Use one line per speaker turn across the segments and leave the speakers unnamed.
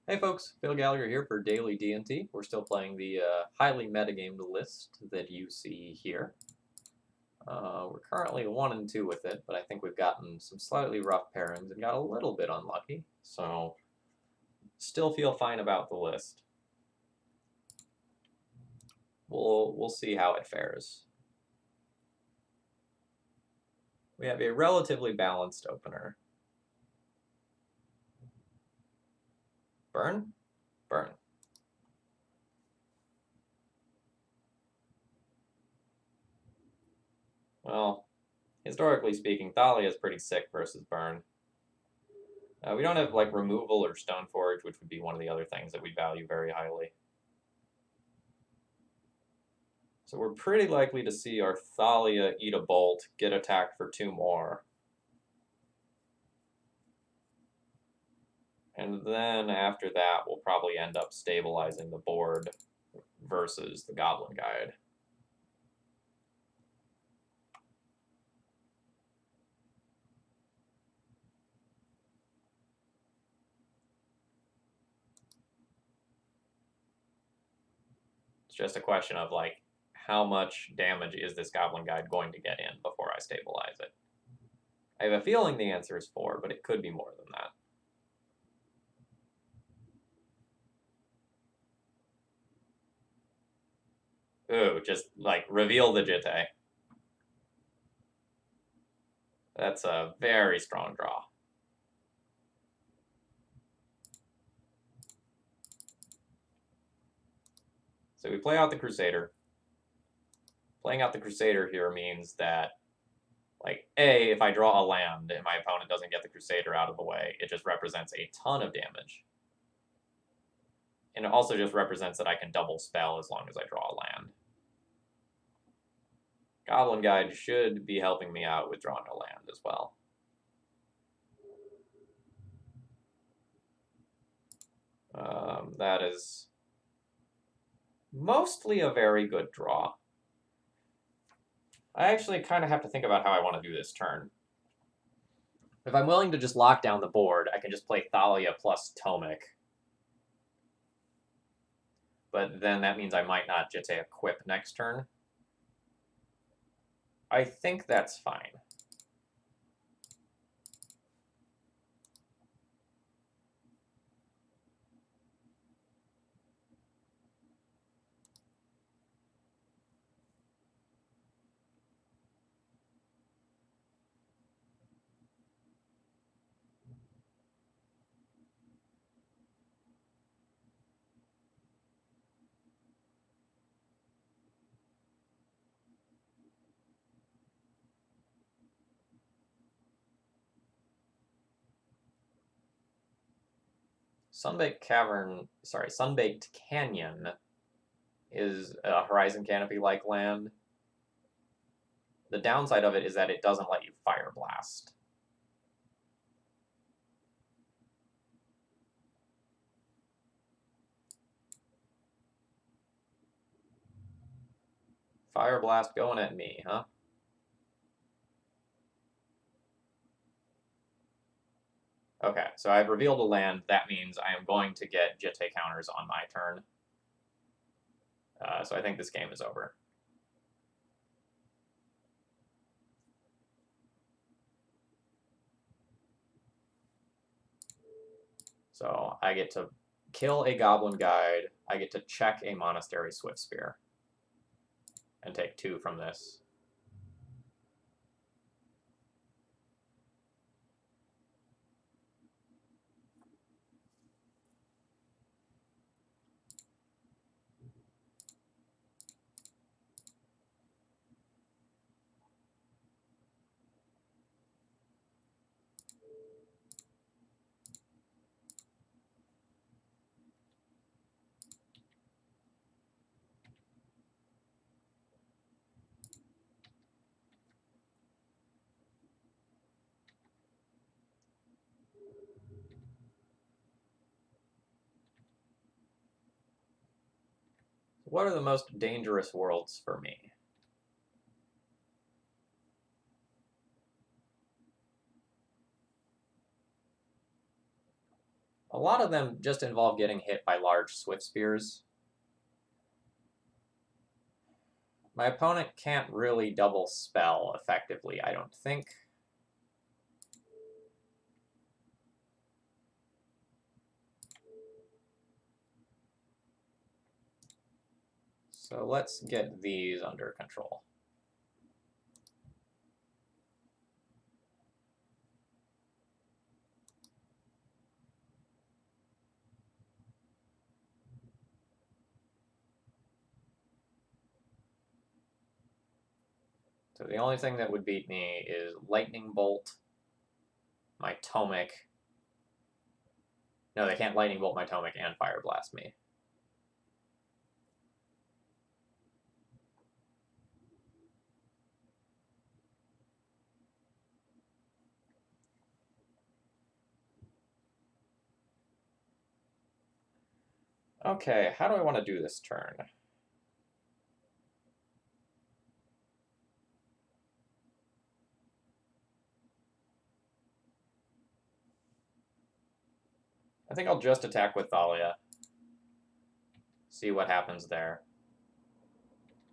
Hey folks, Phil Gallagher here for Daily D&T. We're still playing the highly metagamed list that you see here. We're currently 1 and 2 with it, but I think we've gotten some slightly rough pairings and got a little bit unlucky. So, still feel fine about the list. We'll see how it fares. We have a relatively balanced opener. Burn? Burn. Well, historically speaking, Thalia is pretty sick versus Burn. We don't have like removal or Stoneforge, which would be one of the other things that we value very highly. So we're pretty likely to see our Thalia eat a bolt, get attacked for 2 more. And then after that, we'll probably end up stabilizing the board versus the Goblin Guide. It's just a question of like, how much damage is this Goblin Guide going to get in before I stabilize it? I have a feeling the answer is 4, but it could be more than that. Ooh, just like reveal the Jitte. That's a very strong draw. So we play out the Crusader. Playing out the Crusader here means that, like, A, if I draw a land and my opponent doesn't get the Crusader out of the way, it just represents a ton of damage. And it also just represents that I can double spell as long as I draw a land. Goblin Guide should be helping me out with drawing a land as well. That is mostly a very good draw. I actually kind of have to think about how I want to do this turn. If I'm willing to just lock down the board, I can just play Thalia plus Tomic. But then that means I might not just say equip next turn. I think that's fine. Sunbaked Canyon is a Horizon Canopy-like land. The downside of it is that it doesn't let you Fire Blast. Fire Blast going at me, huh? Okay, so I've revealed a land. That means I am going to get Jitte counters on my turn. So I think this game is over. So I get to kill a Goblin Guide. I get to check a Monastery Swiftspear and take 2 from this. What are the most dangerous worlds for me? lot of them just involve getting hit by large swift spears. My opponent can't really double spell effectively, I don't think. So let's get these under control. So the only thing that would beat me is Lightning Bolt, my Tomic. No, they can't Lightning Bolt my Tomic and Fire Blast me. Okay, how do I want to do this turn? I think I'll just attack with Thalia. See what happens there.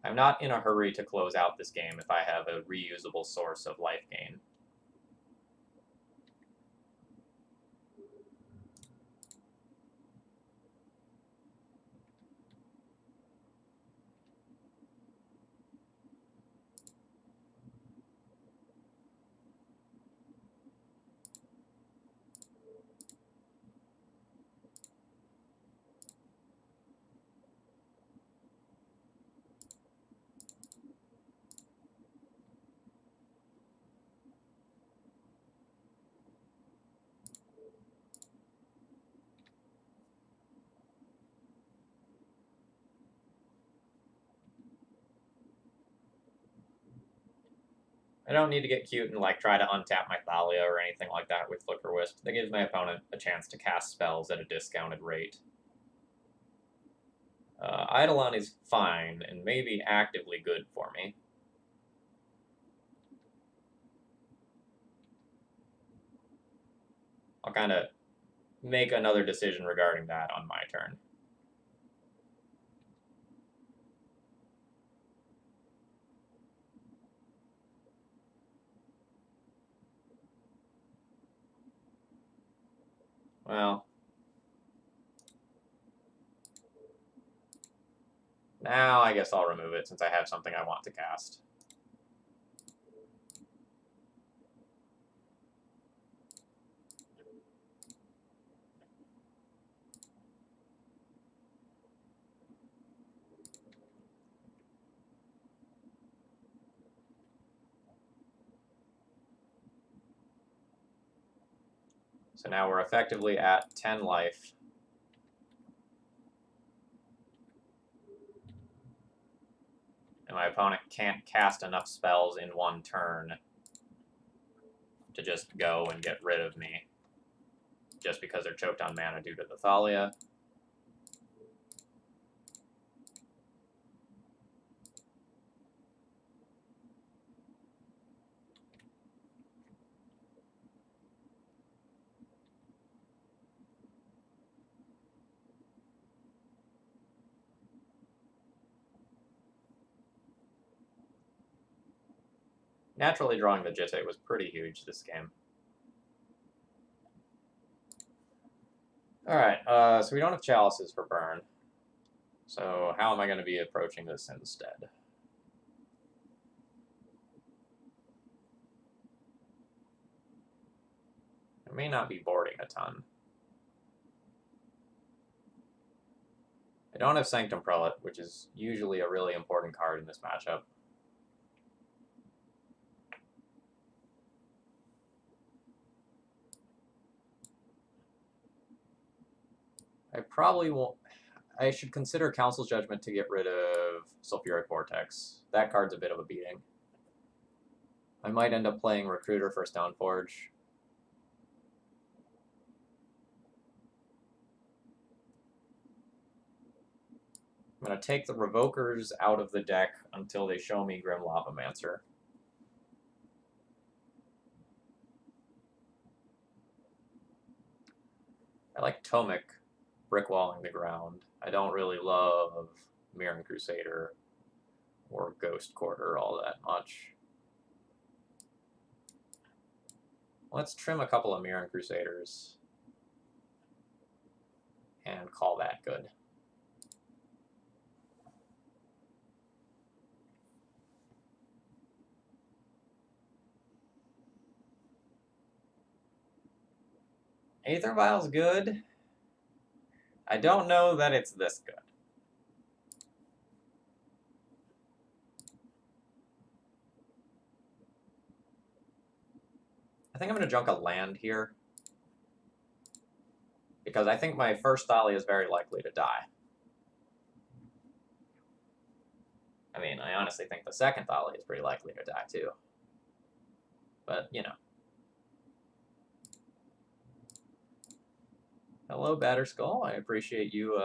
I'm not in a hurry to close out this game if I have a reusable source of life gain. I don't need to get cute and like try to untap my Thalia or anything like that with Flicker Wisp. That gives my opponent a chance to cast spells at a discounted rate. Eidolon is fine and maybe actively good for me. I'll kind of make another decision regarding that on my turn. Well, now I guess I'll remove it since I have something I want to cast. So now we're effectively at 10 life. And my opponent can't cast enough spells in one turn to just go and get rid of me, just because they're choked on mana due to the Thalia. Naturally, drawing the Jitte was pretty huge this game. Alright, so we don't have Chalices for burn. So how am I going to be approaching this instead? I may not be boarding a ton. I don't have Sanctum Prelate, which is usually a really important card in this matchup. I probably won't... I should consider Council's Judgment to get rid of Sulfuric Vortex. That card's a bit of a beating. I might end up playing Recruiter for Stoneforge. I'm going to take the Revokers out of the deck until they show me Grim Lavamancer. I like Tomic brickwalling the ground. I don't really love Mirren Crusader or Ghost Quarter all that much. Let's trim a couple of Mirren Crusaders and call that good. Aether Vial's good. I don't know that it's this good. I think I'm going to junk a land here, because I think my first Thalia is very likely to die. I mean, I honestly think the second Thalia is pretty likely to die too. But, you know. Hello, Batterskull. I appreciate you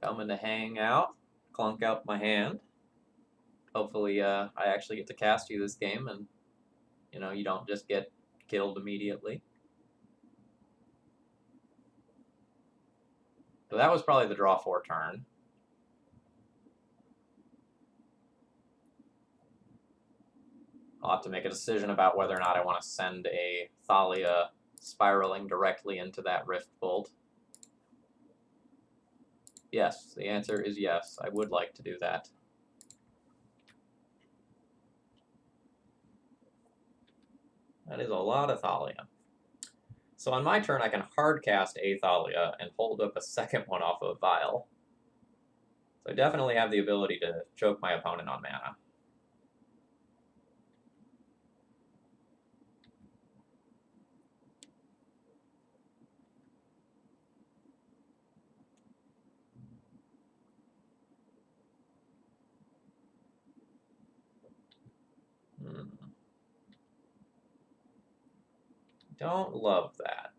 coming to hang out, clunk out my hand. Hopefully, I actually get to cast you this game, and you don't just get killed immediately. So that was probably the draw 4 turn. I'll have to make a decision about whether or not I want to send a Thalia spiraling directly into that Rift Bolt. Yes, the answer is yes. I would like to do that. That is a lot of Thalia. So on my turn, I can hard cast a Thalia and hold up a second one off of Vial. So I definitely have the ability to choke my opponent on mana. Don't love that.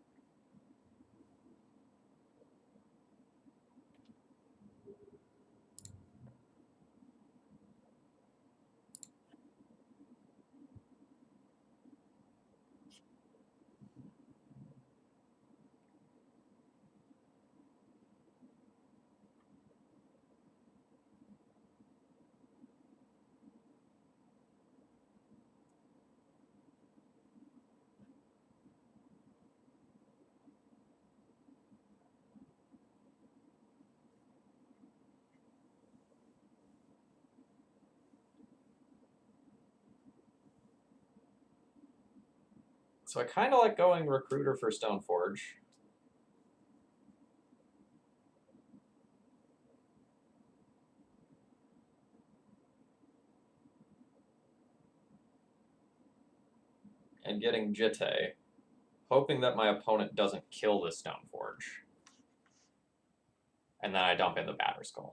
So I kind of like going Recruiter for Stoneforge. And getting Jitte, hoping that my opponent doesn't kill the Stoneforge. And then I dump in the Batterskull.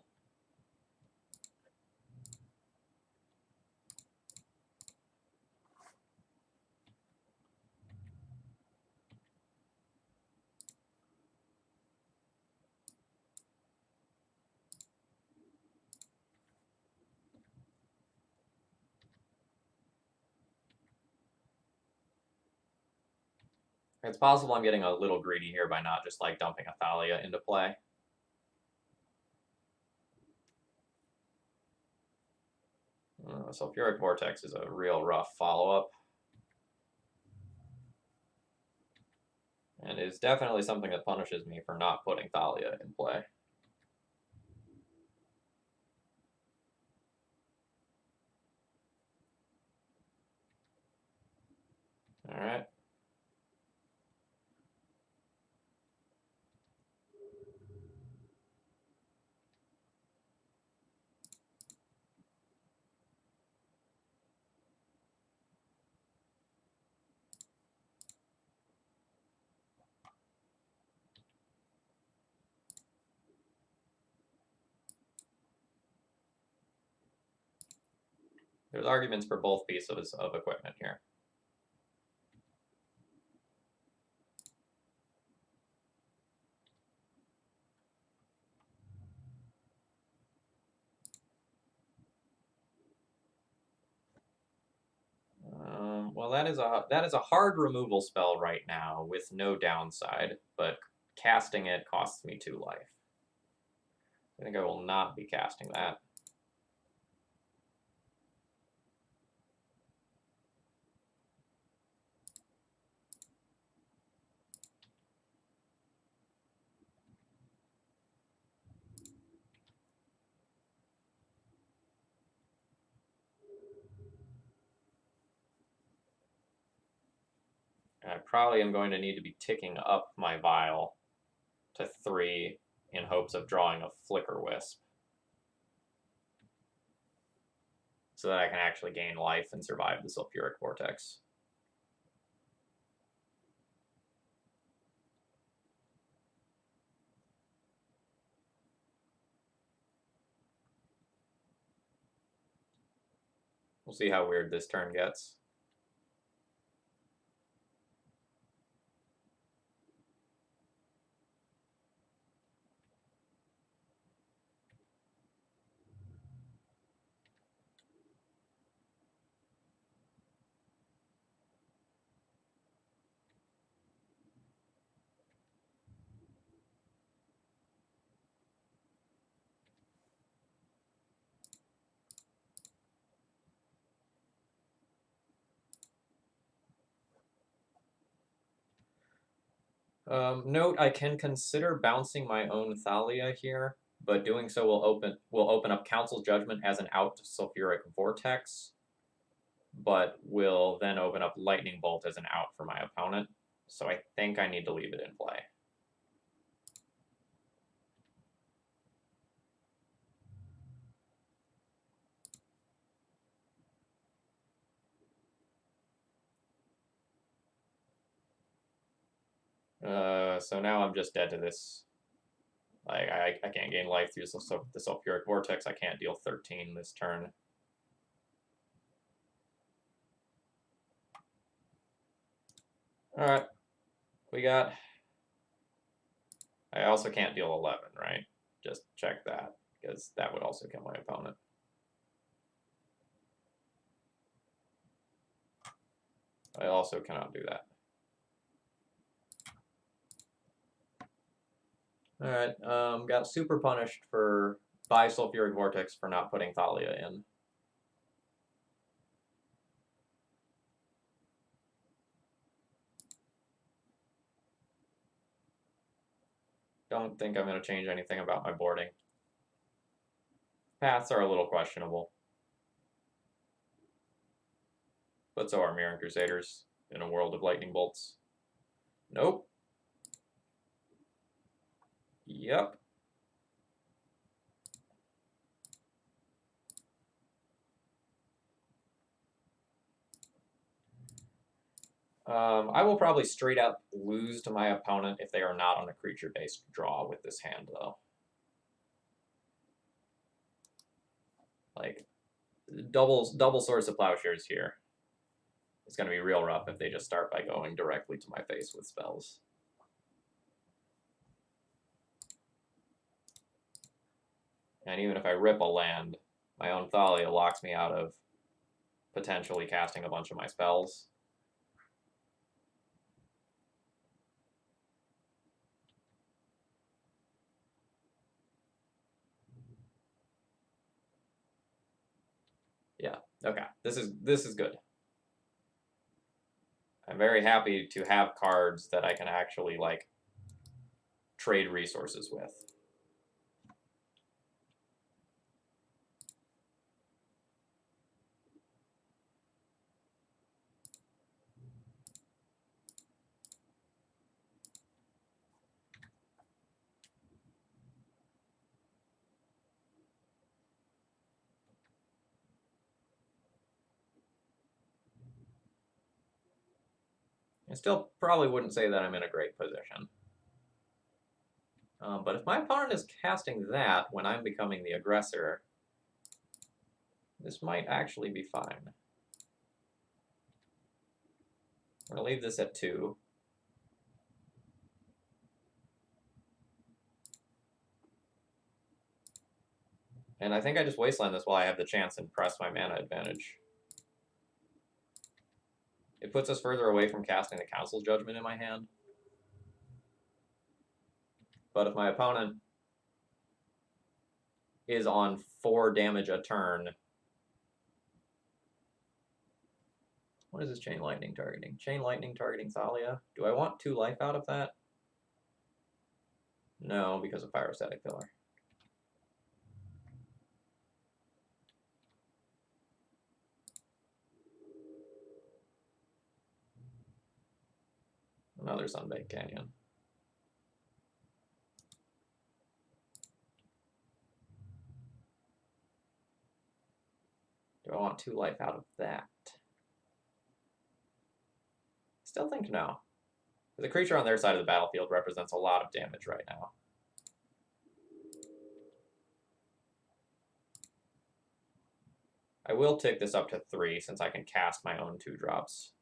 It's possible I'm getting a little greedy here by not just like dumping a Thalia into play. Sulfuric Vortex is a real rough follow-up. And is definitely something that punishes me for not putting Thalia in play. Alright. There's arguments for both pieces of equipment here. Well, that is a hard removal spell right now with no downside, but casting it costs me 2 life. I think I will not be casting that. And I probably am going to need to be ticking up my vial to 3 in hopes of drawing a Flicker Wisp, so that I can actually gain life and survive the Sulfuric Vortex. We'll see how weird this turn gets. Note, I can consider bouncing my own Thalia here, but doing so will open up Council's Judgment as an out Sulfuric Vortex, but will then open up Lightning Bolt as an out for my opponent. So I think I need to leave it in play. So now I'm just dead to this. I can't gain life through the Sulfuric Vortex. I can't deal 13 this turn. Alright. We got... I also can't deal 11, right? Just check that, because that would also kill my opponent. I also cannot do that. Alright, got super punished by Sulfuric Vortex for not putting Thalia in. Don't think I'm going to change anything about my boarding. Paths are a little questionable. But so are Mirran Crusaders in a world of lightning bolts. Nope. Yep. I will probably straight up lose to my opponent if they are not on a creature-based draw with this hand, though. Like, double Swords of Plowshares here. It's going to be real rough if they just start by going directly to my face with spells. And even if I rip a land, my own Thalia locks me out of potentially casting a bunch of my spells. Yeah, okay. This is good. I'm very happy to have cards that I can actually, like, trade resources with. I still probably wouldn't say that I'm in a great position. But if my opponent is casting that when I'm becoming the aggressor, this might actually be fine. I'm going to leave this at 2. And I think I just wasteland this while I have the chance and press my mana advantage. It puts us further away from casting the Council's Judgment in my hand. But if my opponent is on 4 damage a turn, what is this Chain Lightning targeting? Chain Lightning targeting Thalia. Do I want 2 life out of that? No, because of Pyrostatic Pillar. Another Sunbaked Canyon. Do I want 2 life out of that? Still think no. The creature on their side of the battlefield represents a lot of damage right now. I will tick this up to 3 since I can cast my own 2-drops.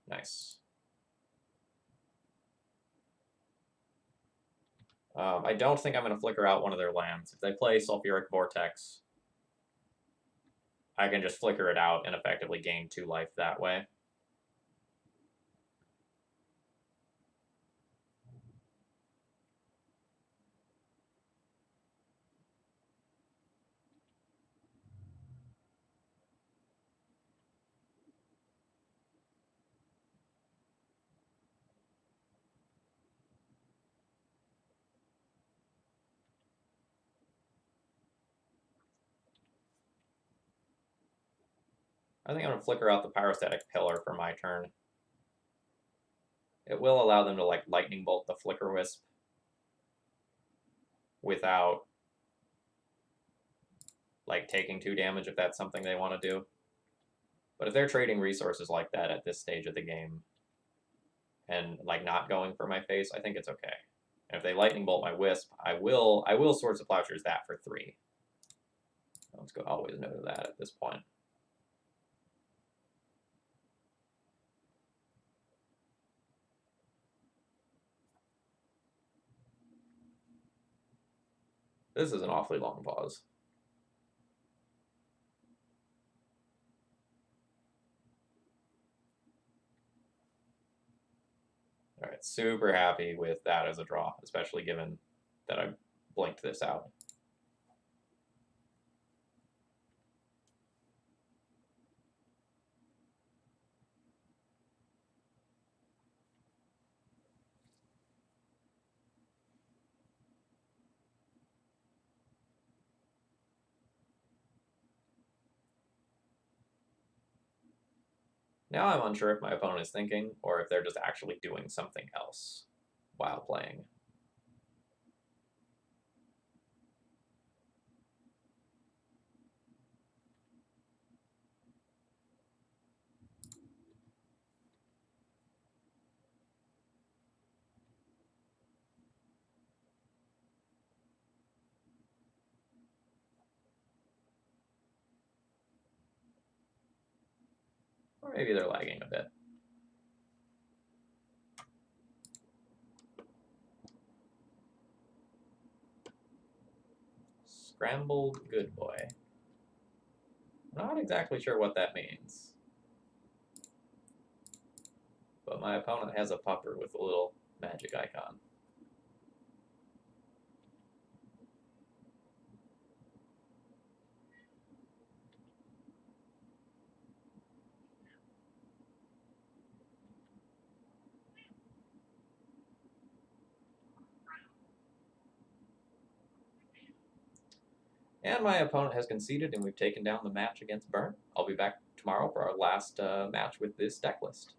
Nice. I don't think I'm going to flicker out one of their lands. If they play Sulfuric Vortex, I can just flicker it out and effectively gain 2 life that way. I think I'm going to flicker out the Pyrostatic Pillar for my turn. It will allow them to like Lightning Bolt the Flicker Wisp without like taking 2 damage if that's something they want to do. But if they're trading resources like that at this stage of the game and like not going for my face, I think it's okay. And if they Lightning Bolt my Wisp, I will Swords to Plowshares that for 3. Let's go always no to that at this point. This is an awfully long pause. All right, super happy with that as a draw, especially given that I blinked this out. Now I'm unsure if my opponent is thinking or if they're just actually doing something else while playing. Or maybe they're lagging a bit. Scrambled Good Boy. Not exactly sure what that means. But my opponent has a pupper with a little magic icon. And my opponent has conceded, and we've taken down the match against Burn. I'll be back tomorrow for our last match with this deck list.